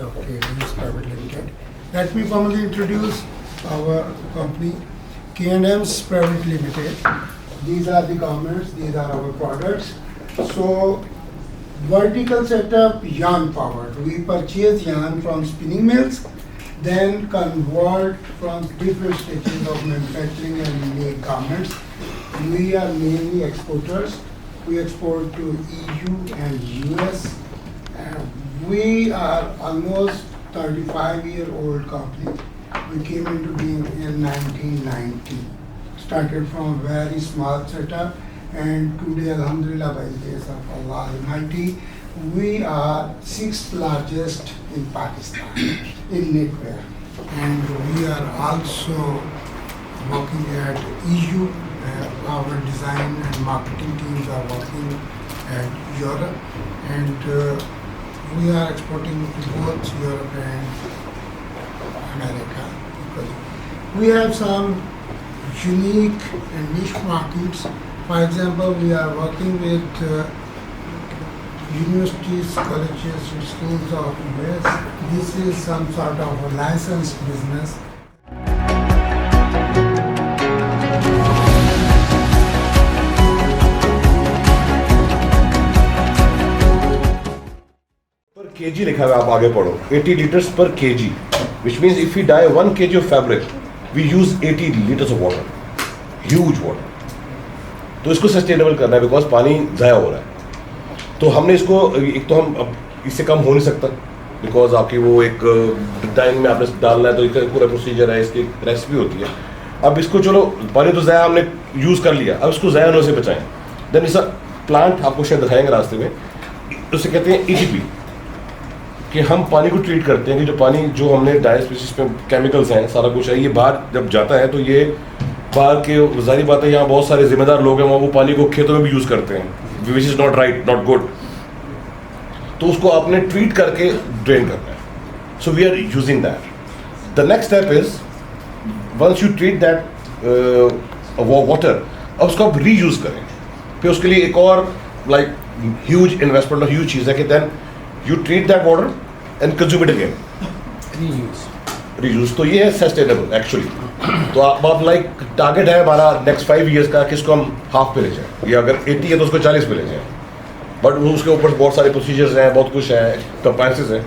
of Kay&EMMs Pvt Ltd. Let me formally introduce our company, Kay&EMMs Pvt Ltd. These are the garments, these are our products. So, vertical setup, yarn powered. We purchase yarn from spinning mills, then convert from different stages of manufacturing and make garments. We are mainly exporters. We export to EU and US. We are almost 35-year-old company. We came into being in 1990. Started from a very small setup, and today, Alhamdulillah, by the grace of Allah Almighty, we are 6th largest in Pakistan in knitwear. And we are also working at EU. Our design and marketing teams are working at Europe, and we are exporting to both Europe and America. Because we have some unique and niche markets. For example, we are working with universities, colleges, and schools of US. This is some sort of a licensed business. Per kg लिखा है, आप आगे पढ़ो. 80 liters per kg, which means if we dye 1 kg of fabric, we use 80 liters of water. Huge water. तो इसको sustainable करना है, because पानी ज़ाया हो रहा है. तो हमने इसको, एक तो हम अब इससे कम हो नहीं सकता, बिकॉज आपकी वो एक टाइम में आपने डालना है, तो एक पूरा प्रोसीजर है, इसकी रेसिपी होती है. अब इसको चलो, पानी तो ज़ाया हमने यूज़ कर लिया, अब इसको ज़ाया होने से बचाएं. देन इस प्लांट आपको शायद दिखाएंगे रास्ते में, उसे कहते हैं ETP, कि हम पानी को ट्रीट करते हैं कि जो पानी जो हमने डाई स्पीशीज में केमिकल्स हैं, सारा कुछ है, ये बाहर जब जाता है तो ये बाहर के, जारी बात है, यहाँ बहुत सारे जिम्मेदार लोग हैं, वो पानी को खेतों में भी यूज़ करते हैं, which is not right, not good. तो उसको आपने ट्रीट करके ड्रेन करना है. So we are using that. The next step is, once you treat that water, अब उसको आप री यूज़ करें. फिर उसके लिए एक और लाइक ह्यूज इन्वेस्टमेंट और ह्यूज चीज़ है कि then you treat that water and consume it again. Reuse. तो ये है सस्टेनेबल एक्चुअली. तो आप लाइक टारगेट है हमारा नेक्स्ट 5 years का कि इसको हम हाफ पे ले जाएं, या अगर 80 है तो उसको 40 पे ले जाएं. बट उसके ऊपर बहुत सारे प्रोसीजर्स हैं, बहुत कुछ है, कंपाइसेस हैं.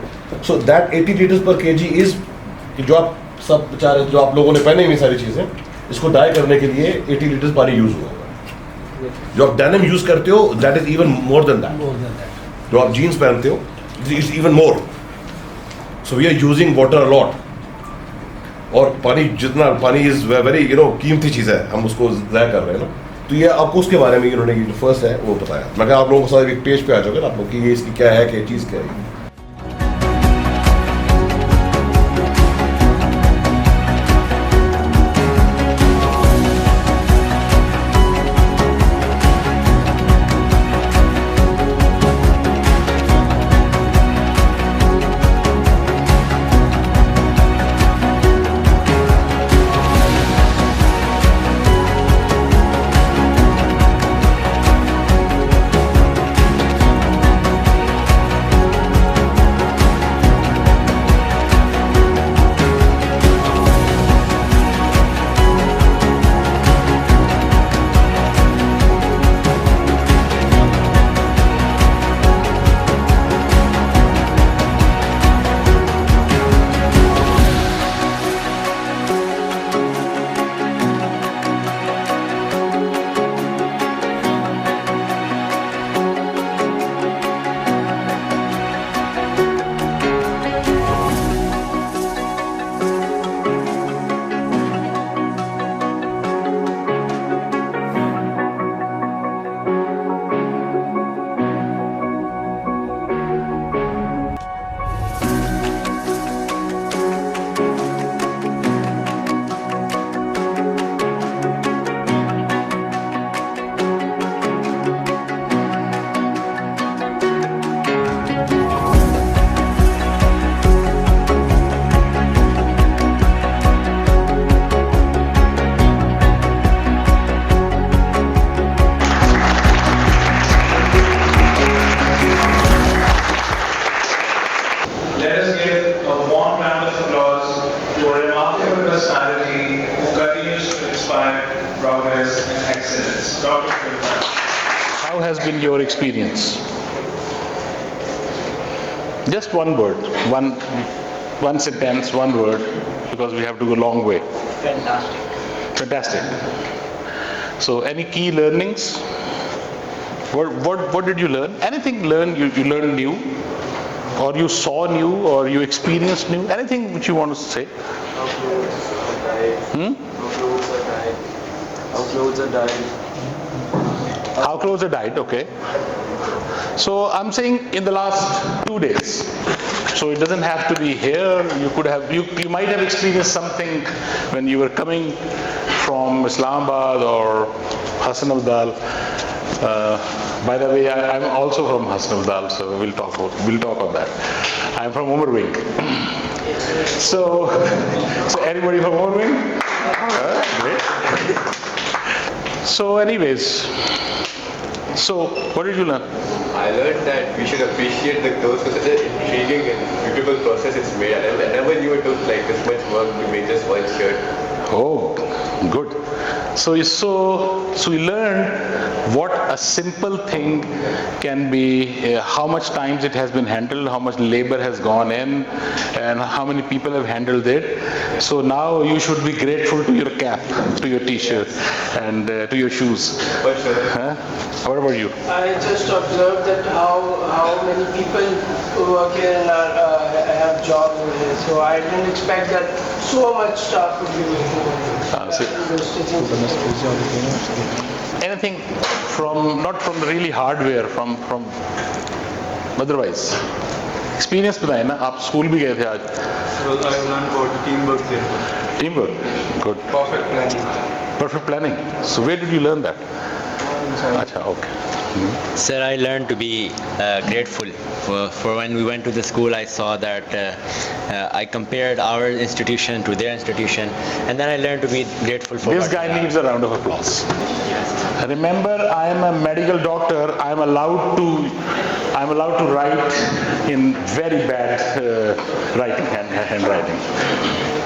So that 80 liters per kg is कि जो आप सब बेचारे, जो आप लोगों ने पहने हुई सारी चीज़ें, इसको डाई करने के लिए 80 liters पानी यूज़ हुआ. जो आप डेनिम यूज़ करते हो, that is even more than that. जो आप जीन्स पहनते हो, is even more. So we are using water a lot. और पानी जितना, पानी इज़ वेरी कीमती चीज़ है, हम उसको ज़ाया कर रहे हैं ना. तो ये आपको उसके बारे में इन्होंने जो फर्स्ट है वो बताया. मैं आप लोगों को सारे एक पेज पे आ जाओगे ना आप लोग कि ये इसकी क्या है, क्या चीज़ क्या है. how has been your experience? Just one word, one sentence, one word, because we have to go a long way. Fantastic. Fantastic. So any key learnings? What did you learn? Anything you learned new, or you saw new, or you experienced new? Anything which you want to say? How clothes are dyed. How clothes are dyed. How clothes are dyed, okay. So I'm saying in the last 2 days. So it doesn't have to be here. You could have, you might have experienced something when you were coming from Islamabad or Hassan Abdal. By the way, I'm also from Hassan Abdal, so we'll talk on that. I'm from Umarwing. So anybody from Umarwing? Great. So anyways, so what did you learn? I learned that we should appreciate the clothes for such an intriguing and beautiful process it's made. I never knew it took like this much work to make just one shirt. Oh, good. So we learned what a simple thing can be, how much times it has been handled, how much labor has gone in, and how many people have handled it. So now you should be grateful to your cap, to your t-shirt, and to your shoes. For sure. Huh? What about you? I just observed that how many people who work here and have jobs over here. So I didn't expect that so much staff would be working Anything from, not from the really hardware, from otherwise? Experience बताए ना, आप school भी गए थे आज. So I learned about teamwork there. Teamwork, good. Perfect planning. Perfect planning. So where did you learn that? Acha, okay. Sir, I learned to be grateful. For when we went to the school, I saw that I compared our institution to their institution, and then I learned to be grateful for This what we guy have. needs a round of applause. Remember, I am a medical doctor. I'm allowed to write in very bad handwriting.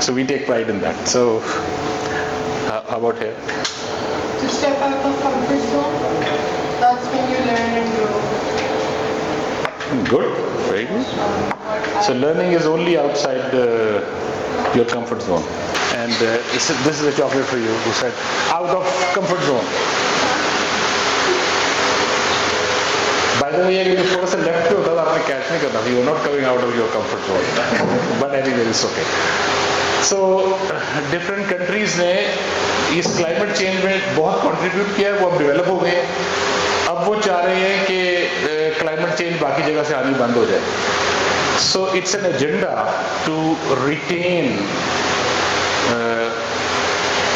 So we take pride in that. So how about here? To step out of comfort zone, that's when you learn and grow. Good, very good. So learning is only outside your comfort zone. And this is a chocolate for you, who said, out of comfort zone. By the way, if you थोड़ा सा left पे होता तो आपने catch नहीं करना. You are not coming out of your comfort zone. But anyway, it's okay. So different countries ने इस climate change में बहुत contribute किया है, वो अब develop हो गए. अब वो चाह रहे हैं कि climate change बाकी जगह से आनी बंद हो जाए. So it's an agenda to retain,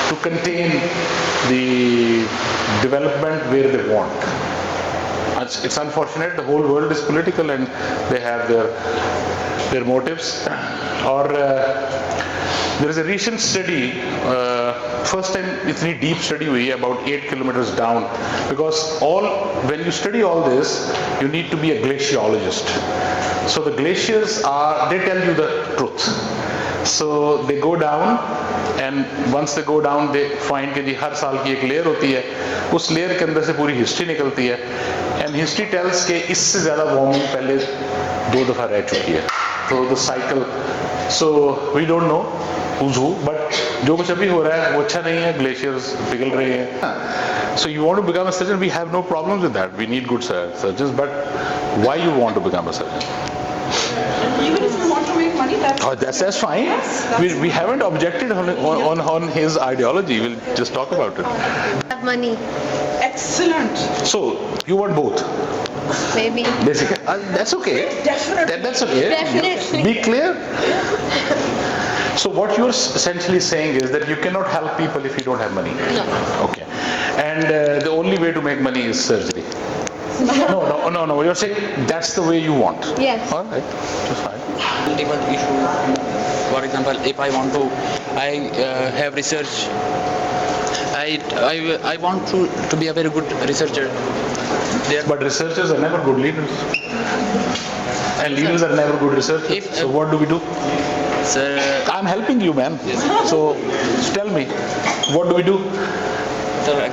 to contain the development where they want. It's unfortunate, the whole world is political and they have their motives. Or there is a recent study, first time itni deep study हुई है, about 8 kilometers down, because when you study all this, you need to be a glaciologist. So the glaciers they tell you the truth. So they go down, and once they go down, they find कि जी हर साल की एक layer होती है, उस layer के अंदर से पूरी हिस्ट्री निकलती है, and history tells कि इससे ज़्यादा वार्मिंग पहले 2 दफ़ा रह चुकी है. तो the cycle, so we don't know who's who, but जो कुछ अभी हो रहा है वो अच्छा नहीं है, glaciers पिघल रहे हैं. So you want to become a surgeon, we have no problems with that. We need good surgeons, but why you want to become a surgeon? Even if you want to make money, That's fine. Yes, We haven't objected on his ideology. We'll just talk about it. Have money, excellent. So you want both, maybe. basically. That's okay. Definitely. That's okay. Definitely. Be clear. So what you're essentially saying is that you cannot help people if you don't have money. No. Okay. And the only way to make money is surgery. No. You're saying that's the way you want. Yes. All right. That's fine. Multiple issues. For example, if I want to, I have research. I want to be a very good researcher. But researchers are never good leaders. And leaders are never good researchers. So what do we do? Sir, I'm helping you, man. So tell me, what do we do?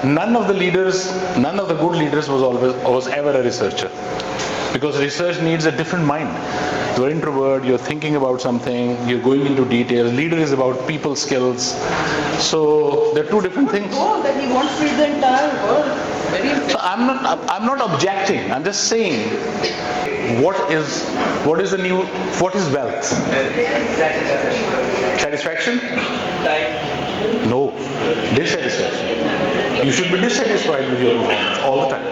None of the good leaders was ever a researcher, because research needs a different mind. You're introvert, you're thinking about something, you're going into details. Leader is about people skills. So they're two different things. Oh, that he wants to read the entire world. Very So interesting. I'm not objecting. I'm just saying, what is wealth? Satisfaction? No, dissatisfaction. You should be dissatisfied with your performance all the time,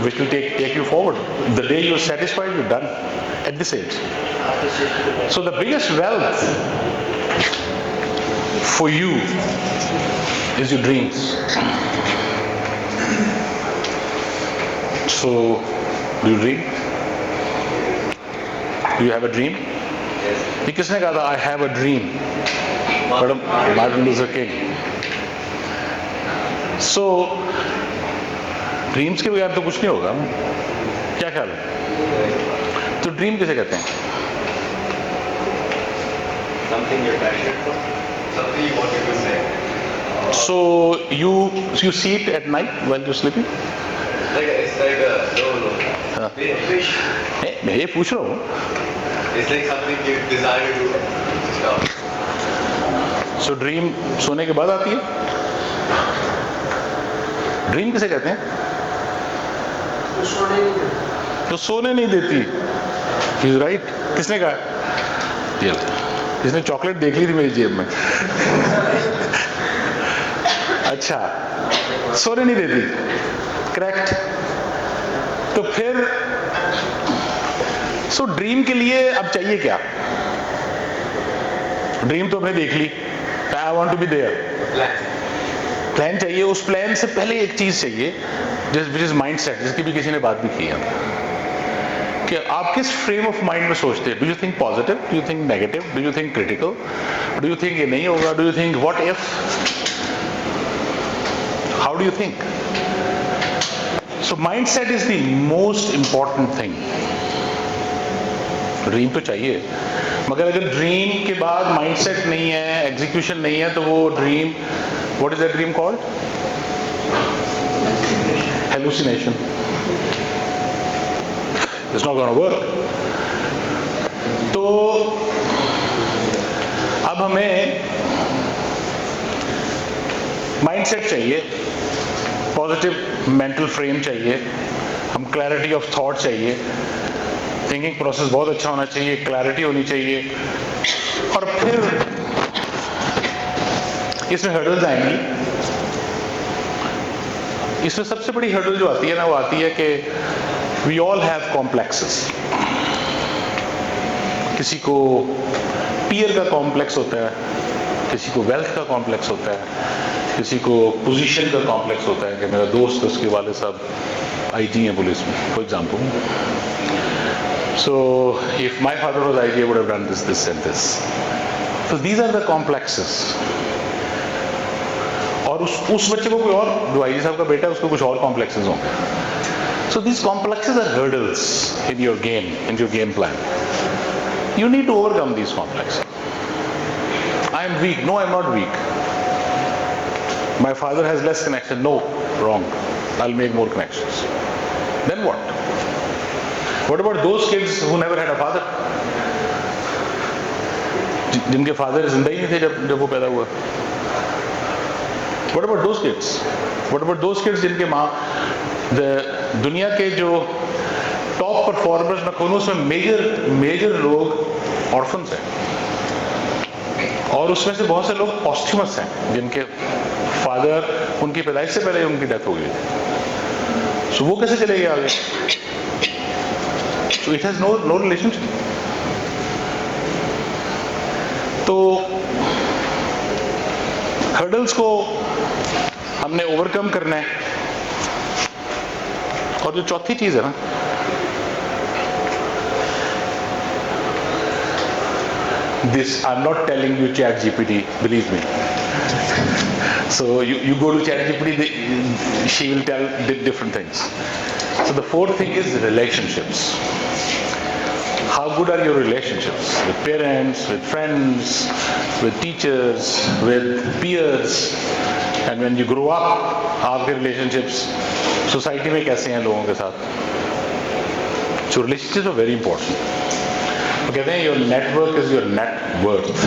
which will take you forward. The day you're satisfied, you're done at this age. So the biggest wealth for you is your dreams. So, do you dream? Do you have a dream? ये किसने कहा था I have a dream? Martin Luther King. So, dreams के बगैर तो कुछ नहीं होगा. क्या ख्याल है? तो ड्रीम किसे कहते हैं? Something you're passionate for, something you wanted to say. So you see it at night while you're sleeping? It's like a wish. मैं ये पूछ रहा हूँ. It's like something you desire to do. So dream सोने के बाद आती है? ड्रीम किसे कहते हैं? तो सोने नहीं देती. He's right. किसने कहा? इसने चॉकलेट देख ली थी मेरी जेब में. अच्छा, सोने नहीं देती. करेक्ट. तो फिर ड्रीम के लिए अब चाहिए क्या? ड्रीम तो हमने देख ली. I want to be there. Plan चाहिए. उस प्लान से पहले एक चीज चाहिए, विच इज माइंड सेट, जिसकी भी किसी ने बात भी की है, कि आप किस फ्रेम ऑफ माइंड में सोचते हैं. Do you think positive? Do you think negative? Do you think critical? Do you think ये नहीं होगा? Do you think what if? How do you think? So mind set is the most important thing. Dream तो चाहिए, मगर अगर dream के बाद mind set नहीं है, एग्जीक्यूशन नहीं है, तो वो dream, what is that dream called? Hallucination. It's not going to work. तो अब हमें माइंडसेट चाहिए, पॉजिटिव मेंटल फ्रेम चाहिए, हम क्लैरिटी ऑफ थॉट चाहिए, थिंकिंग प्रोसेस बहुत अच्छा होना चाहिए, क्लैरिटी होनी चाहिए. और फिर इसमें हर्डल्स आएंगी. इसमें सबसे बड़ी हर्डल जो आती है ना, वो आती है कि We all have complexes. किसी को पीयर का कॉम्प्लेक्स होता है, किसी को वेल्थ का कॉम्प्लेक्स होता है, किसी को पोजीशन का कॉम्प्लेक्स होता है कि मेरा दोस्त, उसके वाले साहब आईजी हैं पुलिस में, for example. So if my father was IG, I would have done this, this and this. So these are the complexes. और उस बच्चे को कोई और, जो आईजी साहब का बेटा है, उसको कुछ और कॉम्प्लेक्सेस होंगे. So these complexes are hurdles in your game plan. You need to overcome these complexes. I am weak. No, I am not weak. My father has less connection. No, wrong. I'll make more connections. Then what? What about those kids who never had a father? जिनके father जिंदा ही नहीं थे जब वो पैदा हुआ. What about those kids? What about those kids जिनके माँ, दुनिया के जो टॉप परफॉर्मर्स मैं कहूँ, उसमें मेजर लोग ऑर्फन्स हैं, और उसमें से बहुत से लोग पॉस्ट्यूमस हैं, जिनके फादर उनकी पैदाइश से पहले उनकी डेथ हो गई. सो वो कैसे चलेंगे आगे? So it has no relationship. तो हर्डल्स को हमने ओवरकम करना है. और जो चौथी चीज है ना, this I'm not telling you ChatGPT, believe me. So you go to ChatGPT, she will tell different things. So the fourth thing is relationships. how good are your relationships with parents, with friends, with teachers, with peers, and when you grow up, आपके relationships society में कैसे हैं लोगों के साथ? So relationships are very important. वो कहते हैं your network is your net worth.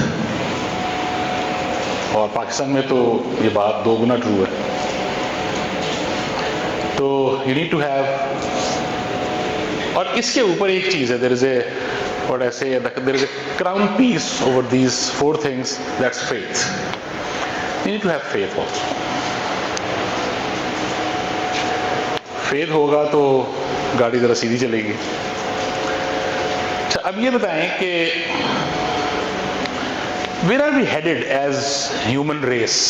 और पाकिस्तान में तो ये बात 2 गुना ट्रू है. तो you need to have, और इसके ऊपर एक चीज है, there is a, what I say, there is a crown piece over these 4 things, that's faith. You need to have faith also. faith होगा तो गाड़ी जरा सीधी चलेगी. अच्छा, अब ये बताएं कि where are we headed as human race?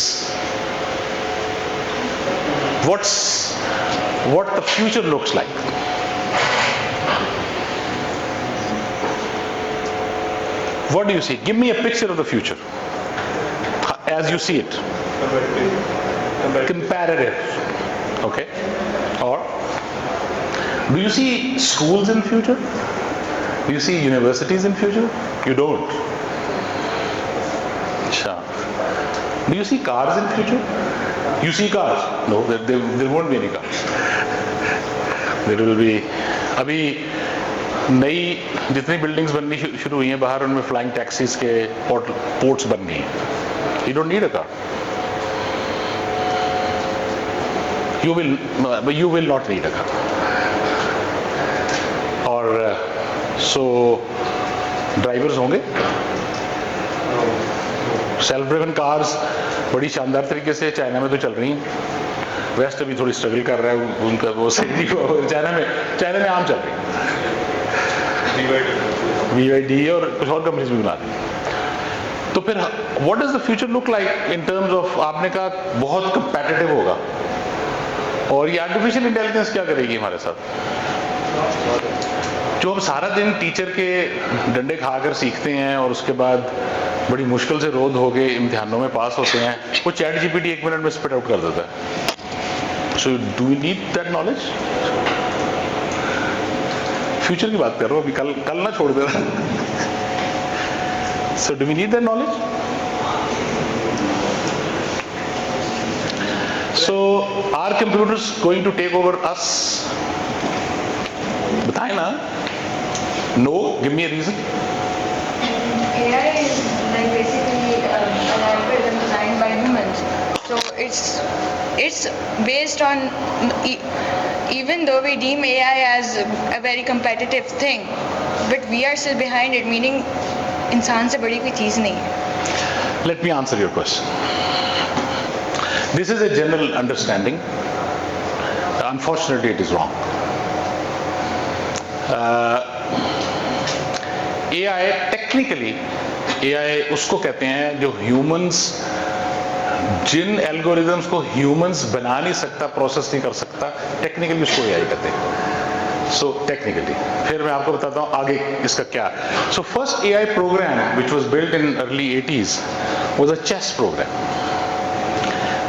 What the future looks like? What do you see? Give me a picture of the future as you see it. Comparative. Okay. Or do you see schools in future? Do you see universities in future? You don't. Sure. Do you see cars in future? You see cars? No, there won't be any cars. There will be, अभी नई जितनी buildings बननी शुरू हुई हैं बाहर, उनमें flying taxis के पोर्ट्स बन गई हैं. You don't need a car. You will not need a car. और so ड्राइवर्स होंगे. सेल्फ ड्रिवन कार्स बड़ी शानदार तरीके से चाइना में तो चल रही हैं. वेस्ट अभी थोड़ी स्ट्रगल कर रहा है, उनका वो सेफ्टी को चाइना में आम चल रही है. BYD और कुछ और कंपनीज भी बना रही हैं. तो फिर what does the future look like in terms of, आपने कहा बहुत कंपेटिटिव होगा, और ये आर्टिफिशियल इंटेलिजेंस क्या करेगी हमारे साथ? जो हम सारा दिन टीचर के डंडे खाकर सीखते हैं और उसके बाद बड़ी मुश्किल से रोज हो गए इम्तिहानों में पास होते हैं, वो चैट जीपीटी 1 मिनट में स्पिट आउट कर देता है. So do we need that knowledge? Future की बात कर रहा हूँ, अभी कल ना छोड़ देना. So do we need that knowledge? So are computers going to take over us? बताए ना. No, give me a reason. AI is like basically an algorithm designed by humans. So it's based on, even though we deem AI as a very competitive thing, but we are still behind it, meaning इंसान से बड़ी कोई चीज नहीं है. Let me answer your question. This is a general understanding. Unfortunately, it is wrong. AI technically, AI उसको कहते हैं जो humans, जिन एल्गोरिदम्स को ह्यूमंस बना नहीं सकता, प्रोसेस नहीं कर सकता, टेक्निकली उसको AI कहते हैं. सो टेक्निकली फिर मैं आपको बताता हूँ आगे इसका क्या. So first AI program which was built in early 80s was a chess program,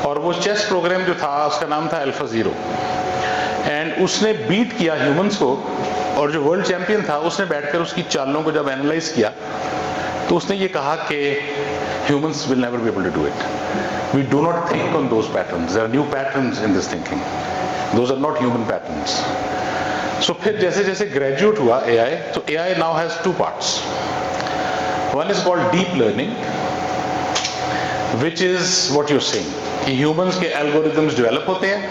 और वो चेस प्रोग्राम जो था उसका नाम था AlphaZero, एंड उसने बीट किया ह्यूमंस को, और जो वर्ल्ड चैंपियन था उसने बैठकर उसकी चालों को जब एनालाइज किया तो उसने ये कहा कि humans will never be able to do it. We do not think on those patterns. There are new patterns in this thinking. Those are not human patterns. So फिर जैसे जैसे graduate हुआ AI, तो AI now has 2 parts. One is called deep learning, which is what you're saying. कि humans के algorithms develop होते हैं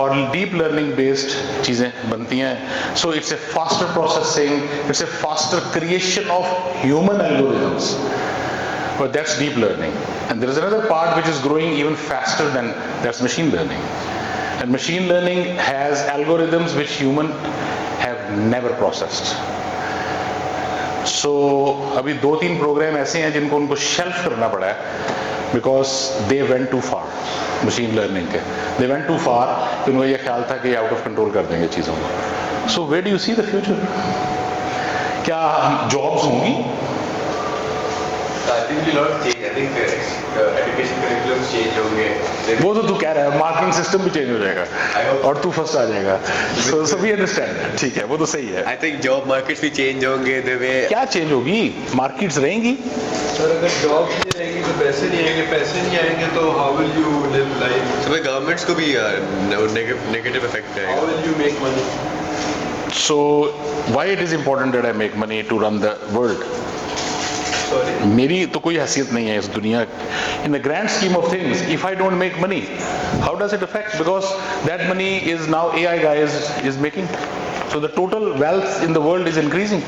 और deep learning based चीजें बनती हैं. So it's a faster processing, it's a faster creation of human algorithms. But that's deep learning. And there is another part which is growing even faster than that's machine learning. And machine learning has algorithms which humans have never processed. So अभी 2-3 programme ऐसे हैं जिनको उनको shelf करना पड़ा है because they went too far. Machine learning के they went too far, तो उनको ये ख्याल था कि आउट ऑफ कंट्रोल कर देंगे चीज़ों को. So where do you see the future? क्या जॉब्स होंगी? I think will not change. I think education curriculums change होंगे. वो तो तू कह रहा है मार्किंग सिस्टम भी चेंज हो जाएगा और तू फर्स्ट आ जाएगा. So we understand. ठीक है, वो तो सही है. I think job markets भी change होंगे the way. क्या चेंज होगी? मार्केट्स रहेंगी. सर अगर जॉब नहीं रहेंगी तो पैसे नहीं आएंगे तो how will you live life? So governments को भी negative effect आएगा. How will you make money? So why it is important that I make money to run the world? मेरी तो कोई हैसियत नहीं है इस दुनिया. In the grand scheme of things, if I don't make money, how does it affect? Because that money is now AI guy is making. So the total wealth in the world is increasing.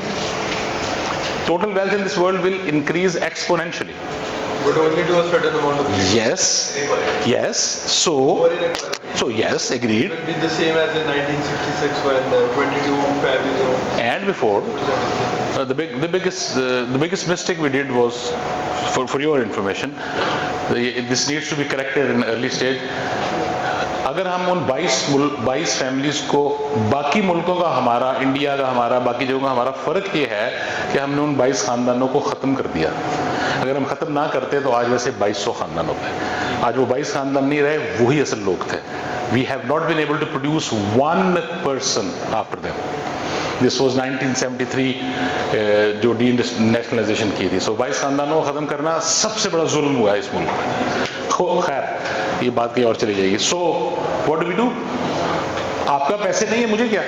Total wealth in this world will increase exponentially. But only to a certain amount of people. Yes. So yes, agreed. It will be the same as in 1966 when 22 families owned. And before, the biggest mistake we did was, for your information, this needs to be corrected in early stage. अगर हम उन 22 families को बाकी मुल्कों का हमारा, India का हमारा, बाकी जगहों का हमारा, फ़र्क ये है कि हमने उन 22 ख़ानदानों को ख़त्म कर दिया. अगर हम ख़त्म ना करते तो आज वैसे 2200 ख़ानदान होते. आज वो 22 ख़ानदान नहीं रहे, वही असल लोग थे. We have not been able to produce one person after them. This was 1973 जो डी-नेशनलाइजेशन की थी. So 22 ख़ानदानों को ख़त्म करना सबसे बड़ा जुल्म हुआ है इस मुल्क में. खैर ये बात कहीं और चली जाएगी. So what do we do? आपका पैसे नहीं है, मुझे क्या?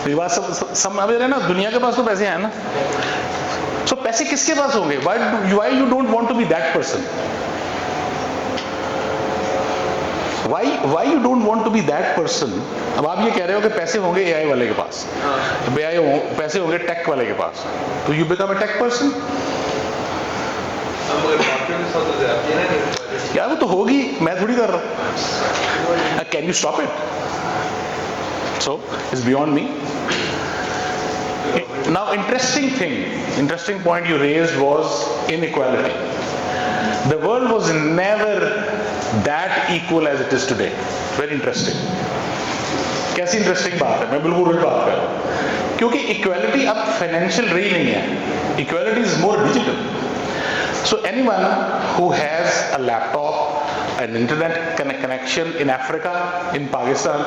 ये बात सब समझ रहे ना. दुनिया के पास तो पैसे हैं ना. So पैसे किसके पास होंगे? Why you don't want to be that person? Why you don't want to be that person? अब आप ये कह रहे हो कि पैसे होंगे AI वाले के पास, पैसे होंगे टेक वाले के पास, तो you become a tech person? यार वो तो होगी, मैं थोड़ी कर रहा हूँ. Can you stop it? So it's beyond me. Now interesting point you raised was inequality. The world was never that equal as it is today. Very interesting. कैसी इंटरेस्टिंग बात है, मैं बिल्कुल उल्टी बात कर रहा हूँ. क्योंकि इक्वालिटी अब फाइनेंशियल रही नहीं है. Equality is more digital. So anyone who has a laptop, an internet connection in Africa, in Pakistan,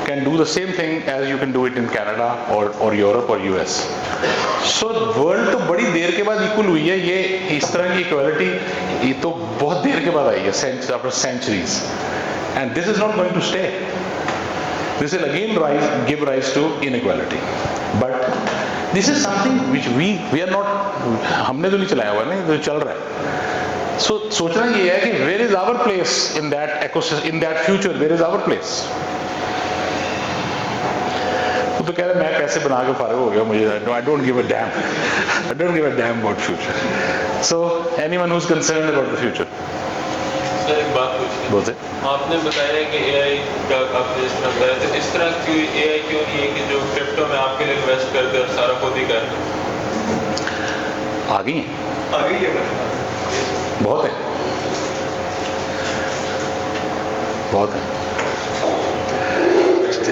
can do the same thing as you can do it in Canada or Europe or US. So world तो बड़ी देर के बाद equal हुई है. ये इस तरह की इक्वालिटी ये तो बहुत देर के बाद आई है, after centuries. And this is not going to stay. This will again give rise to inequality. But this is something which we are not, हमने तो नहीं चलाया हुआ है, तो चल रहा है. So सोचना ये है कि where is our place in that ecosystem, in that future, where is our place? तो कह रहे मैं पैसे बना के फारिग हो गया, मुझे I don't give a damn about future. So anyone who's concerned about the future. Sir एक बात पूछनी. बोलते. आपने बताया कि AI का आपने बताया, तो इस तरह की AI क्यों नहीं है कि जो क्रिप्टो में आपके लिए इन्वेस्ट करते और सारा खुद ही कर? आ गई है. बहुत है.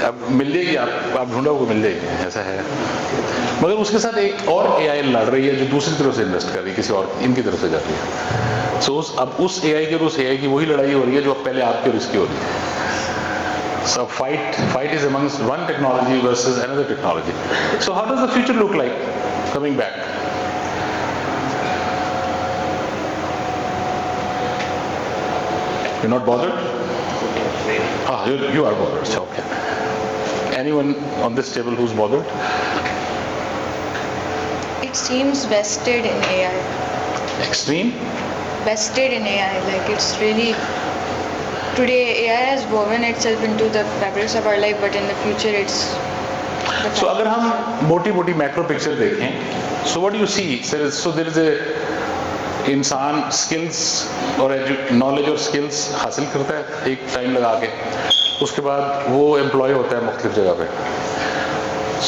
अब मिल जाएगी, आप ढूंढो को मिल जाएगी, ऐसा है. मगर उसके साथ एक और AI लड़ रही है जो दूसरी तरफ से इन्वेस्ट कर रही है, किसी और इनकी तरफ से कर रही है. So अब उस AI की और उस AI की वही लड़ाई हो रही है जो अब पहले आपके और इसकी हो रही है. So fight is amongst one technology versus another technology. So how does the future look like coming back? You're not bothered? You are bothered. So, okay. Anyone on this table who's bothered? It seems vested in AI. Extreme? Vested in AI, like it's really, today AI has woven itself into the fabrics of our life, but in the future it's So अगर हम मोटी macro picture देखें, so what do you see? There is a इंसान skills और knowledge और skills हासिल करता है एक टाइम लगा के, उसके बाद वो एम्प्लॉय होता है मुख्तलिफ जगह पे.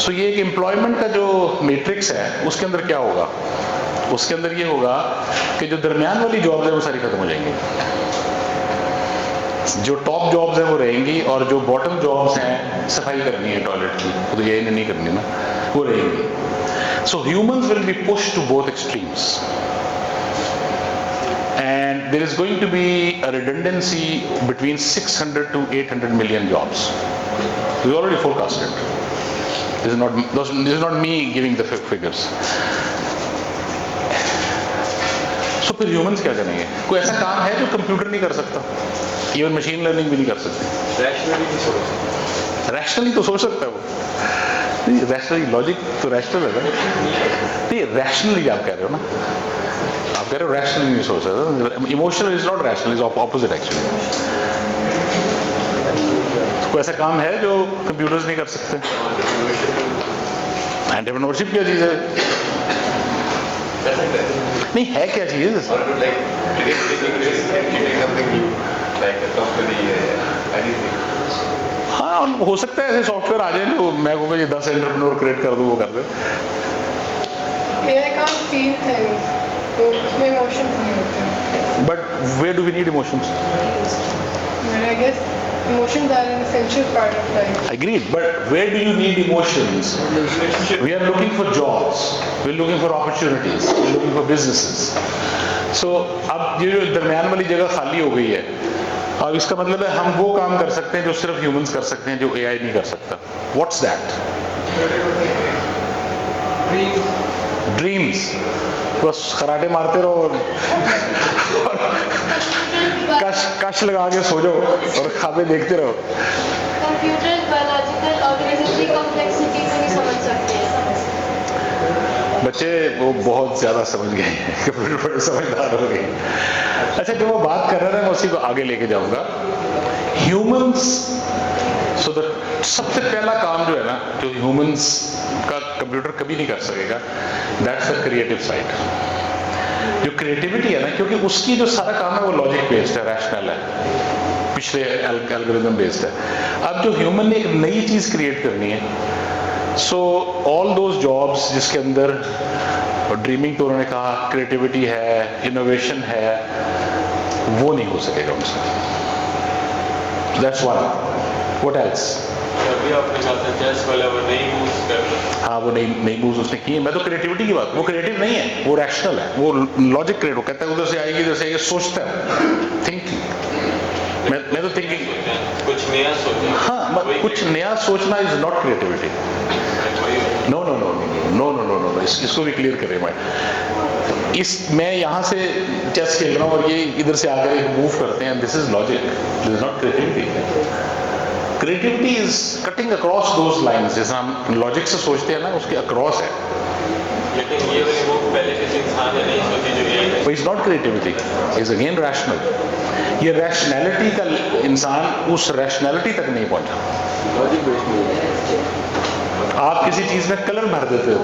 सो ये एक एम्प्लॉयमेंट का जो मैट्रिक्स है उसके अंदर क्या होगा? उसके अंदर ये होगा कि जो दरमियान वाली जॉब्स है वो सारी खत्म हो जाएंगी. जो टॉप जॉब्स हैं वो रहेंगी और जो बॉटम जॉब्स हैं, सफाई करनी है टॉयलेट की, तो ये नहीं करनी ना, वो रहेंगी. So humans will be pushed to both extremes. and there is going to be a redundancy between 600 to 800 million jobs. We already forecasted. This is not me giving the figures. So फिर humans क्या करेंगे? कोई ऐसा काम है जो computer नहीं कर सकता? इवन मशीन लर्निंग भी नहीं कर सकती। रैशनली तो सोच सकता है वो। रैशनली लॉजिक तो रैशनल है ना? नहीं, रैशनली आप कह रहे हो ना? आप कह रहे हो रैशनली नहीं सोच सकता। Emotional is not rational, is opposite actually. कोई ऐसा काम है जो कंप्यूटर्स नहीं कर सकते? एंटरप्रेन्योरशिप क्या चीज़ है? नहीं है क्या चीज़? हाँ, हो सकता है ऐसे सॉफ्टवेयर आ जाए जो मैं कहूँगा ये 10 एंटरप्रेन्योर क्रिएट कर दूँ, वो कर दे। AI can't feel things, तो उसमें इमोशंस नहीं होते। But where do we need emotions? I guess emotions are an essential part of life. Agreed, but where do you need emotions? We are looking for jobs, we are looking for opportunities, we are looking for businesses. So अब ये जो दरमियान वाली जगह खाली हो गई है, अब इसका मतलब है हम वो काम कर सकते हैं जो सिर्फ ह्यूमंस कर सकते हैं, जो AI नहीं कर सकता। What's that? Dreams. बस खराटे मारते रहो और कश लगा के सो जाओ और खाते देखते रहो। कंप्यूटर बायोलॉजिकल ऑर्गेनिज्म की कॉम्प्लेक्सिटी को नहीं समझ सकते हैं। बच्चे वो बहुत ज़्यादा समझ गए हैं, कंप्यूटर बड़े समझदार हो गए। अच्छा, जो वो बात कर रहे हैं मैं उसी को आगे लेके जाऊंगा। ह्यूमंस, सबसे पहला काम जो है ना, जो ह्यूमंस का कंप्यूटर कभी नहीं कर सकेगा, दैट्स द क्रिएटिव साइड। जो क्रिएटिविटी है ना, क्योंकि उसकी जो सारा काम है वो लॉजिक बेस्ड है, रैशनल है, पिछले एल्गोरिथम बेस्ड है। अब जो ह्यूमन ने एक नई चीज़ क्रिएट करनी है, सो ऑल दोज जॉब्स जिसके अंदर ड्रीमिंग तो उन्होंने कहा, क्रिएटिविटी है, इनोवेशन है, वो नहीं हो सकेगा उनसे। That's one. What else? अभी आपने कहा था चेस वाला वो नई मूव्स करना। हाँ, वो नई मूव्स उसने की है। मैं तो क्रिएटिविटी की बात, वो क्रिएटिव नहीं है, वो रैशनल है, वो लॉजिक क्रिएट, वो कहता है उधर से आएगी, इधर से ये सोचता है, थिंकिंग। मैं तो थिंकिंग, कुछ नया सोचना। हाँ, कुछ नया सोचना is not creativity. No no no no no no no, इसको भी क्लियर करें। मैं यहाँ से चेस खेल रहा हूँ और ये इधर से आकर एक मूव करते हैं, this is logic, this is not creativity. Creativity is cutting across those lines, जैसे हम लॉजिक से सोचते हैं ना, उसके अक्रॉस है। लेकिन ये वाली मूव पहले किसी इंसान ने नहीं सोची जो ये is not creativity, is again rational. ये रैशनैलिटी का इंसान उस रैशनैलिटी तक नहीं पहुंचा। आप किसी चीज में कलर भर देते हो,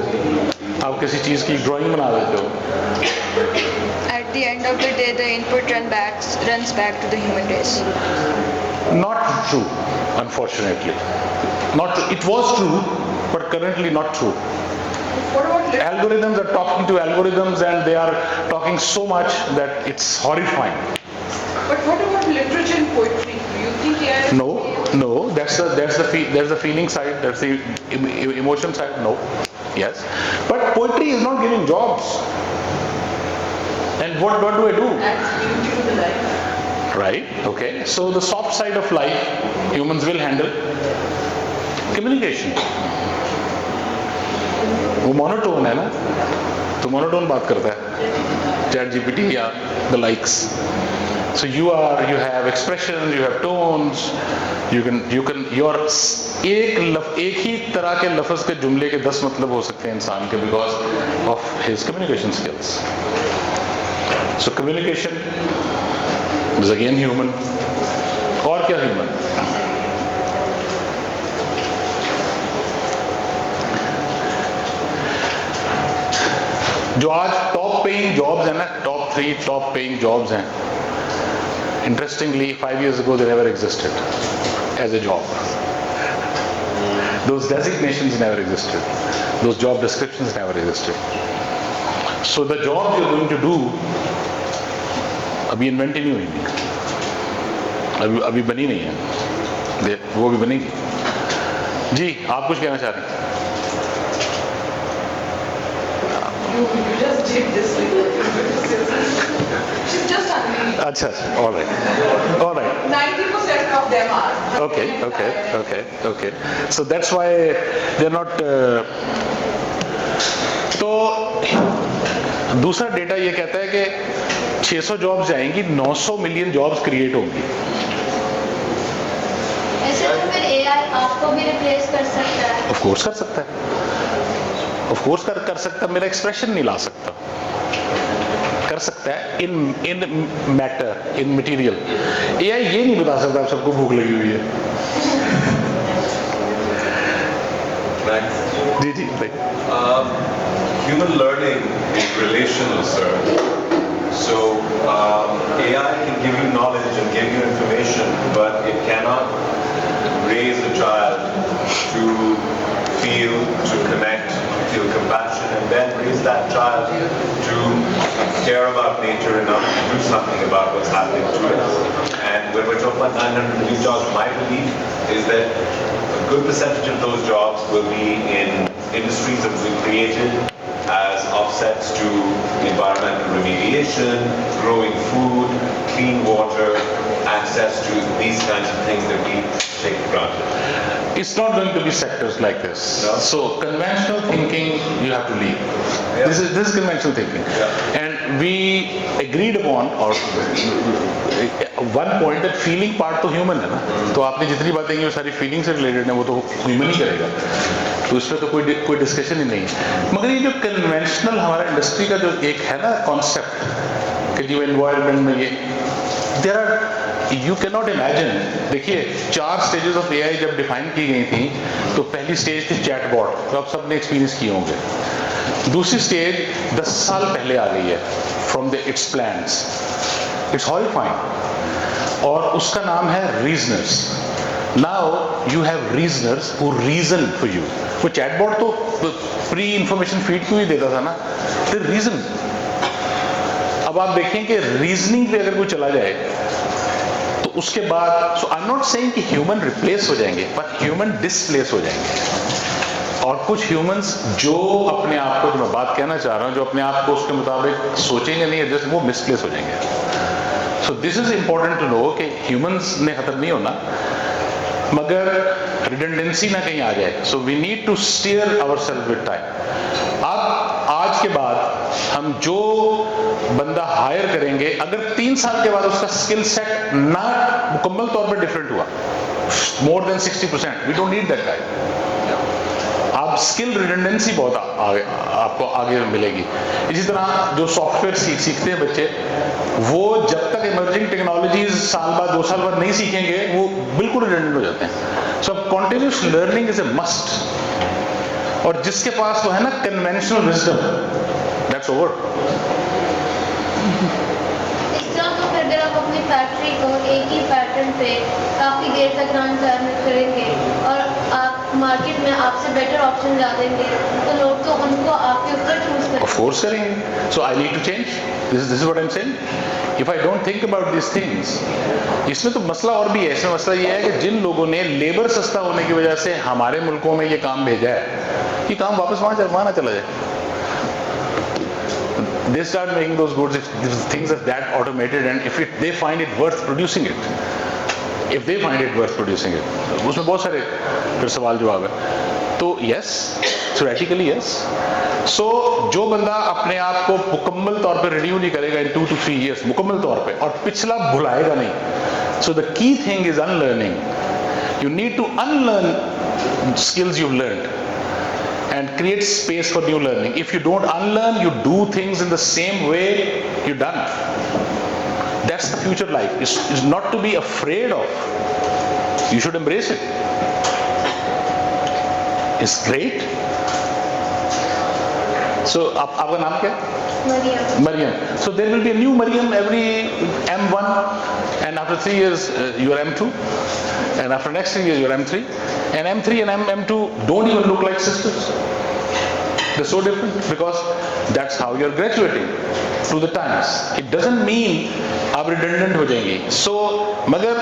आप किसी चीज की ड्राइंग बना देते हो। At the end of the day, the input runs back to the human race. Not true, unfortunately. Not true. It was true, but currently not true. What about Algorithms are talking to algorithms, and they are talking so much that it's horrifying. But what about literature and poetry? Do you think AI? No. That's the feeling side. That's the emotion side. No. Yes. But poetry is not giving jobs. And what do I do? Adds beauty to the life. Right. Okay. So the soft side of life, humans will handle. Communication. वो monotone है ना, तो monotone बात करता है, chat GPT या the likes. So you have expressions, you have tones, एक ही तरह के लफ्ज के जुमले के 10 मतलब हो सकते हैं इंसान के, because of his communication skills. So communication is again human. और क्या human? जो आज टॉप पेइंग जॉब्स हैं ना, टॉप 3 टॉप पेइंग जॉब्स हैं, interestingly 5 years ago they never existed as a job. Those designations never existed, those job descriptions never existed. So the job you're going to do अभी invent ही नहीं हुई, अभी बनी नहीं है, वो भी बनेगी। जी, आप कुछ कहना चाह रहे हैं? You just did this. She's just अच्छा, all right. 90% of them are. Okay. So that's why they're not. तो दूसरा डेटा ये कहता है कि 600 जॉब्स जाएंगी, 900 मिलियन जॉब्स क्रिएट होंगी. ऐसे तो फिर एआई आपको भी रिप्लेस कर सकता है. ऑफ कोर्स कर सकता है, ऑफ कोर्स कर सकता है. मेरा एक्सप्रेशन नहीं ला सकता. कर सकता है इन मैटर, इन मटेरियल. एआई ये नहीं बता सकता आप सबको भूख लगी हुई है. जी Human learning is relational, sir. So AI can give you knowledge and give you information, but it cannot raise a child to feel, to connect, feel compassion, and then raise that child to care about nature enough to do something about what's happening to it. And when we're talking about 900 million jobs, my belief is that a good percentage of those jobs will be in industries that will be created as offsets to environmental remediation, growing food, clean water, access to these kinds of things that we take for granted. It's not going to be sectors like this. No? So conventional thinking you have to leave. Yeah. This is conventional thinking. Yeah. And we agreed upon or one point that feeling part तो human है ना. तो आपने जितनी बातें की वो सारी feeling से related है, वो तो human ही करेगा. तो इस पर तो कोई डिस्कशन ही नहीं है. मगर ये जो कन्वेंशनल हमारा इंडस्ट्री का जो एक है ना कॉन्सेप्ट कि जो एनवायरनमेंट में ये there are you can not imagine. देखिए 4 स्टेजेस ऑफ एआई जब डिफाइन की गई थी तो पहली स्टेज थी चैटबॉट, तो आप सबने एक्सपीरियंस किए होंगे. दूसरी स्टेज 10 साल पहले आ गई है from the it's plans. It's horrifying और उसका नाम है reasoners. Now you have reasoners who reason for you. वो चैटबॉट तो प्री इंफॉर्मेशन फीड क्यों ही देता था ना, फिर रीजन. अब आप देखें कि रीजनिंग पे अगर कोई चला जाए तो उसके बाद सो आई एम नॉट सेइंग कि ह्यूमन रिप्लेस हो जाएंगे, बट ह्यूमन डिसप्लेस हो जाएंगे. और कुछ ह्यूमंस जो अपने आप को, जो मैं बात कहना चाह रहा हूँ, जो अपने आप को उसके मुताबिक सोचेंगे नहीं एडजस्ट, वो मिसप्लेस हो जाएंगे. So this is important to know कि ह्यूमंस ने खत्म नहीं होना मगर रिडंडेंसी ना कहीं आ जाए. So we need to steer ourselves with time. अब आज के बाद हम जो बंदा हायर करेंगे, अगर 3 साल के बाद उसका स्किल सेट ना मुकम्मल तौर पर डिफरेंट हुआ, more than 60%, we don't need that guy. आप स्किल रिडंडेंसी बहुत आपको आगे मिलेगी. इसी तरह जो सॉफ्टवेयर सीखते हैं बच्चे, वो जब तक इमर्जिंग टेक्नोलॉजीज साल बाद 2 साल बाद नहीं सीखेंगे वो बिल्कुल रिडंडेंट हो जाते हैं. So continuous learning is a must. और जिसके पास वो है ना कन्वेंशनल विजडम, दैट्स ओवर. इस तरह तो फिर अगर आप अपनी फैक्ट्री को एक ही पैटर्न पे काफ़ी देर तक रन करेंगे और आप मार्केट में आपसे बेटर ऑप्शन ला देंगे तो लोग तो उनको आपके ऊपर चूज करेंगे. Of course करेंगे. So I need to change. This is what I'm saying. If I don't think about these things, इसमें तो मसला और भी है. इसमें मसला ये है कि जिन लोगों ने लेबर सस्ता होने की वजह से हमारे मुल्कों में ये काम भेजा है, ये काम वापस वहाँ ना चला जाए. They start making those goods if things are that automated and if they find it worth producing it. If they find it worth producing it. उसमें बहुत सारे फिर सवाल जवाब है. तो yes, theoretically yes. So जो बंदा अपने आप को मुकम्मल तौर पे रिन्यू नहीं करेगा in 2 to 3 years मुकम्मल तौर पे और पिछला भुलाएगा नहीं. So the key thing is unlearning. You need to unlearn skills you've learned and create space for new learning. If you don't unlearn, you do things in the same way you've done. That's the future life. It's not to be afraid of. You should embrace it. It's great. So, आपका नाम क्या है? Mariam. So there will be a new Mariam every M1, and after 3 years you are M2, and after next 3 years you are M3, and M3 and M2 don't even look like sisters. They're so different because that's how you are graduating through the times. It doesn't mean आप redundant हो जाएंगी. So मगर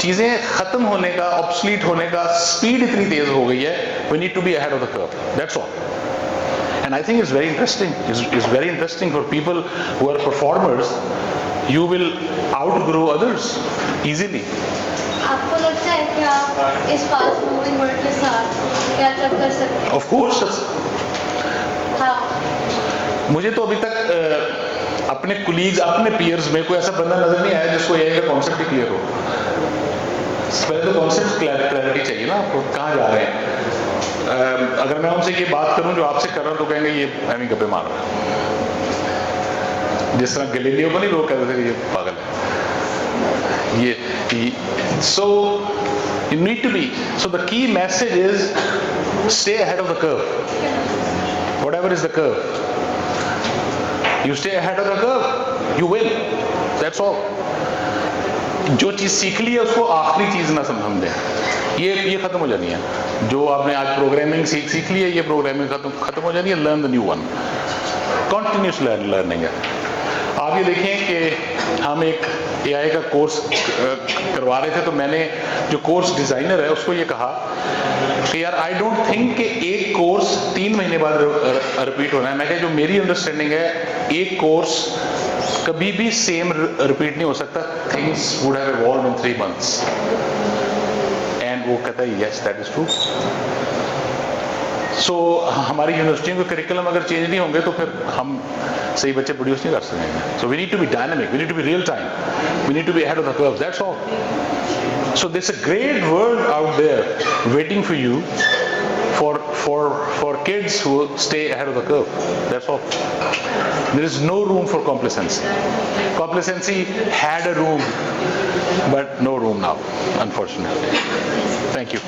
चीजें खत्म होने का, obsolete होने का speed इतनी तेज हो गई है. We need to be ahead of the curve. That's all. And I think it's very interesting. It's very interesting for people who are performers you will outgrow others easily. आपको लगता है कि आप इस फास्ट मूविंग वर्ल्ड के साथ catch up कर सकते हैं? Of course. हाँ. मुझे तो अभी तक अपने कुलीग्स, अपने पीयर्स में कोई ऐसा बंदा नजर नहीं आया जिसको एआई का कॉन्सेप्ट ही क्लियर हो. पहले तो कॉन्सेप्ट क्लैरिटी चाहिए ना आपको, कहाँ जा रहे हैं. अगर मैं उनसे ये बात करूं जो आपसे कर रहा हूं तो कहेंगे ये एमी गप्पे मार रहा है. जिस तरह गैलीलियो को नहीं लोग कहते थे ये पागल है. ये so you need to be, so the key message is stay ahead of the curve. Whatever is the curve, you stay ahead of the curve, you win. That's all. जो चीज़ सीख ली है उसको आखिरी चीज़ ना समझें. ये खत्म हो जानी है. जो आपने आज प्रोग्रामिंग सीख ली है, ये प्रोग्रामिंग खत्म हो जानी है. Learn the new one. Continuous learning है. आप ये देखें कि हम एक एआई का कोर्स करवा रहे थे, तो मैंने जो कोर्स डिज़ाइनर है उसको ये कहा कि यार आई डोंट थिंक कि एक कोर्स 3 महीने बाद रिपीट होना है. मैं कहा जो मेरी अंडरस्टैंडिंग है, एक कोर्स कभी भी सेम रिपीट नहीं हो सकता. Things would have evolved in 3 months. And वो कहता है यस दैट इज ट्रू. सो हमारी यूनिवर्सिटियों के करिकुलम अगर चेंज नहीं होंगे तो फिर हम सही बच्चे प्रोड्यूस नहीं कर सकेंगे. So we need to be dynamic, we need to be real time, we need to be ahead of the curve. That's all. So there's a great world out there waiting for you for kids who stay ahead of the curve. That's all. There is no room for complacency. Complacency had a room, but no room now, unfortunately. Thank you.